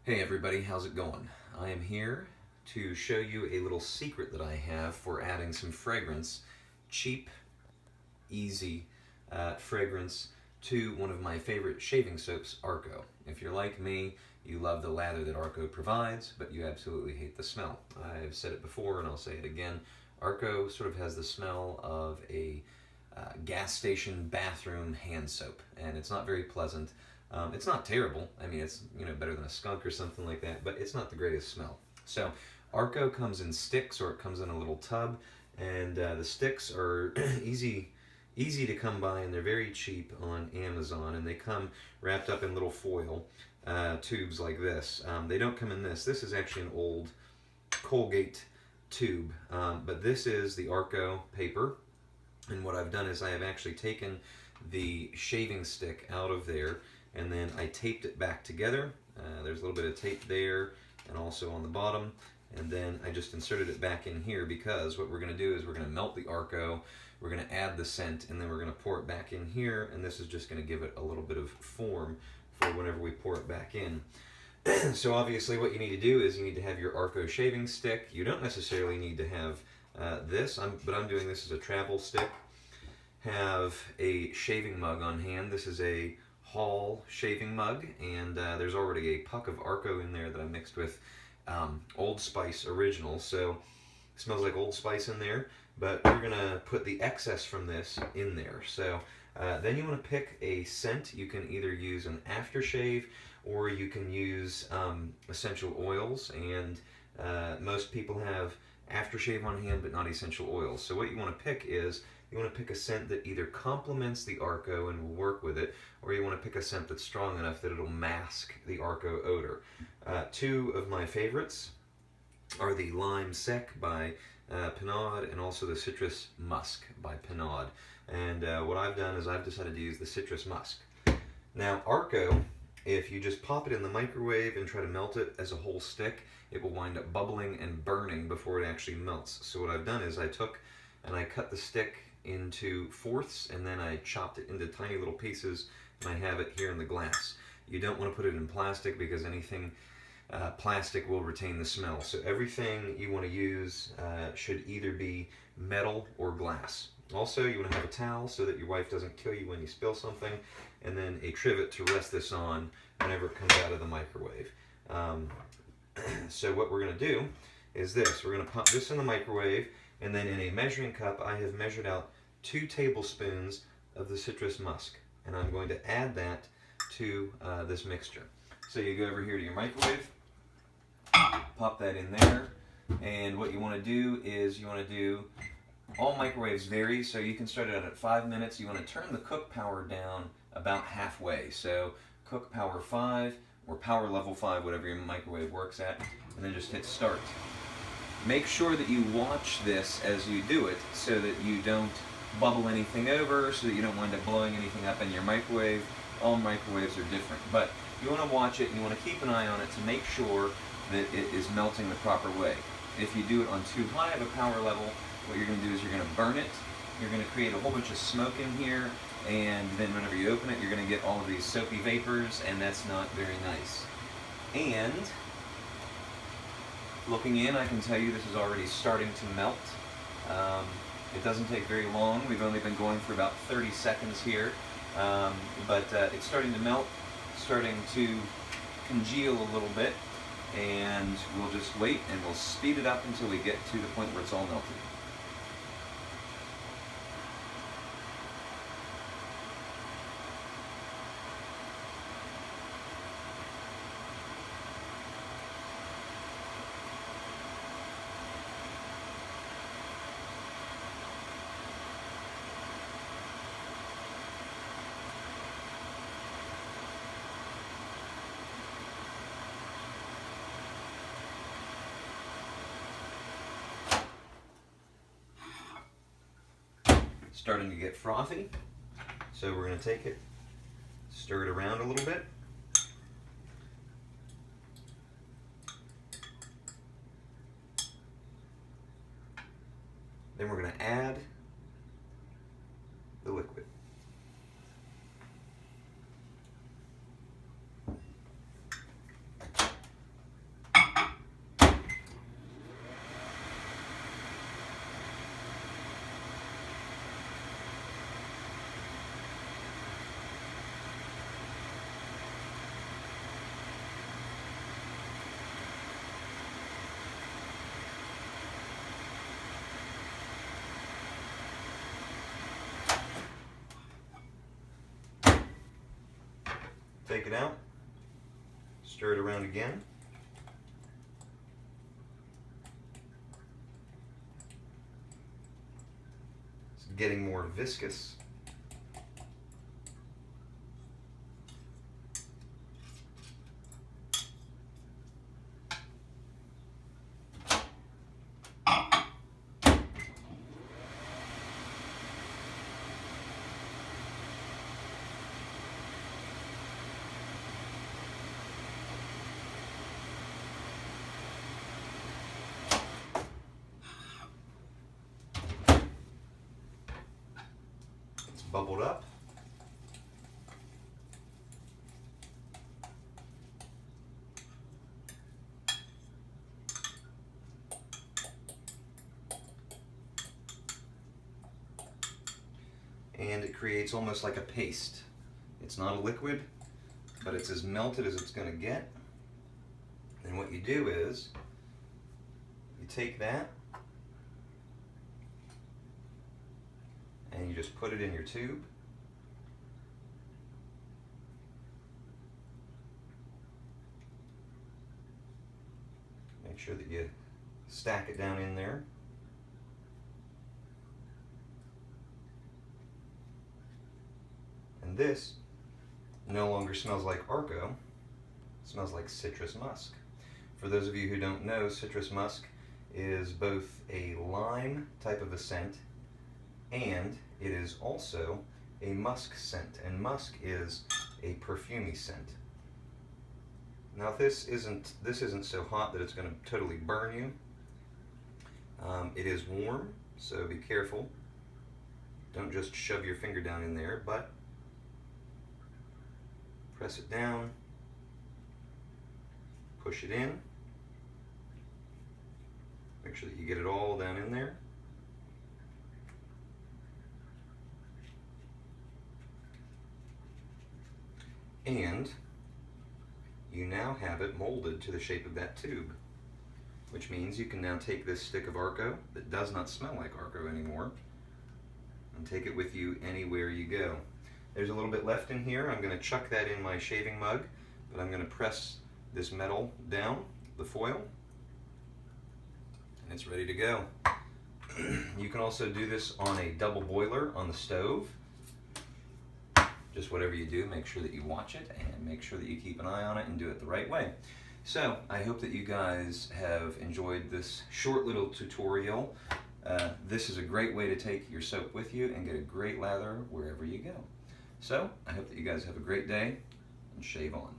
Hey everybody, how's it going? I am here to show you a little secret that I have for adding some fragrance, cheap, easy fragrance to one of my favorite shaving soaps, Arko. If you're like me, you love the lather that Arko provides, but you absolutely hate the smell. I've said it before and I'll say it again. Arko sort of has the smell of a gas station bathroom hand soap, and it's not very pleasant. It's not terrible. I mean, it's better than a skunk or something like that, but it's not the greatest smell. So, Arko comes in sticks, or it comes in a little tub, and the sticks are easy to come by, and they're very cheap on Amazon, and they come wrapped up in little foil tubes like this. They don't come in this. This is actually an old Colgate tube, but this is the Arko paper. And what I've done is I have actually taken the shaving stick out of there, and then I taped it back together. There's a little bit of tape there and also on the bottom, and then I just inserted it back in here because what we're going to do is we're going to melt the Arko, we're going to add the scent, and then we're going to pour it back in here, and this is just going to give it a little bit of form for whenever we pour it back in. So obviously what you need to do is you need to have your Arko shaving stick. You don't necessarily need to have this, but I'm doing this as a travel stick. Have a shaving mug on hand. This is a Hall shaving mug, and there's already a puck of Arko in there that I mixed with Old Spice Original, so it smells like Old Spice in there, but we're gonna put the excess from this in there. So then you want to pick a scent. You can either use an aftershave or you can use essential oils, and most people have aftershave on hand but not essential oils. So what you want to pick is you want to pick a scent that either complements the Arko and will work with it, or you want to pick a scent that's strong enough that it'll mask the Arko odor. Two of my favorites are the Lime Sec by Pinaud and also the Citrus Musk by Pinaud. And what I've done is I've decided to use the Citrus Musk. Now Arko, if you just pop it in the microwave and try to melt it as a whole stick, it will wind up bubbling and burning before it actually melts. So what I've done is I took and I cut the stick into fourths, and then I chopped it into tiny little pieces, and I have it here in the glass. You don't want to put it in plastic because anything plastic will retain the smell. So everything you want to use should either be metal or glass. Also, you want to have a towel so that your wife doesn't kill you when you spill something, and then a trivet to rest this on whenever it comes out of the microwave. So what we're going to do is this. We're going to pop this in the microwave, and then in a measuring cup I have measured out 2 tablespoons of the citrus musk, and I'm going to add that to this mixture. So you go over here to your microwave, pop that in there, and what you want to do is you want to do, all microwaves vary, so you can start it out at 5 minutes. You want to turn the cook power down about halfway, so cook power 5 or power level 5, whatever your microwave works at, and then just hit start. Make sure that you watch this as you do it so that you don't bubble anything over, so that you don't wind up blowing anything up in your microwave. All microwaves are different, but you want to watch it and you want to keep an eye on it to make sure that it is melting the proper way. If you do it on too high of a power level, what you're going to do is you're going to burn it, you're going to create a whole bunch of smoke in here, and then whenever you open it, you're going to get all of these soapy vapors, and that's not very nice. And looking in, I can tell you this is already starting to melt. It doesn't take very long. We've only been going for about 30 seconds here, but it's starting to melt, starting to congeal a little bit, and we'll just wait and we'll speed it up until we get to the point where it's all melted. Starting to get frothy, so we're going to take it, stir it around a little bit. Then we're going to add the liquid. take it out, stir it around again. It's getting more viscous. Bubbled up. And it creates almost like a paste. It's not a liquid, but it's as melted as it's going to get. And what you do is you take that and you just put it in your tube. Make sure that you stack it down in there. And this no longer smells like Arko, it smells like citrus musk. For those of you who don't know, citrus musk is both a lime type of a scent, and it is also a musk scent, and musk is a perfumey scent. Now this isn't so hot that it's going to totally burn you. It is warm, so be careful. Don't just shove your finger down in there, but press it down, push it in, make sure that you get it all down in there. And you now have it molded to the shape of that tube, which means you can now take this stick of Arko that does not smell like Arko anymore and take it with you anywhere you go. There's a little bit left in here. I'm going to chuck that in my shaving mug, but I'm going to press this metal down, the foil, and it's ready to go. You can also do this on a double boiler on the stove. Just whatever you do, make sure that you watch it and make sure that you keep an eye on it and do it the right way. So I hope that you guys have enjoyed this short little tutorial. This is a great way to take your soap with you and get a great lather wherever you go. So I hope that you guys have a great day and shave on.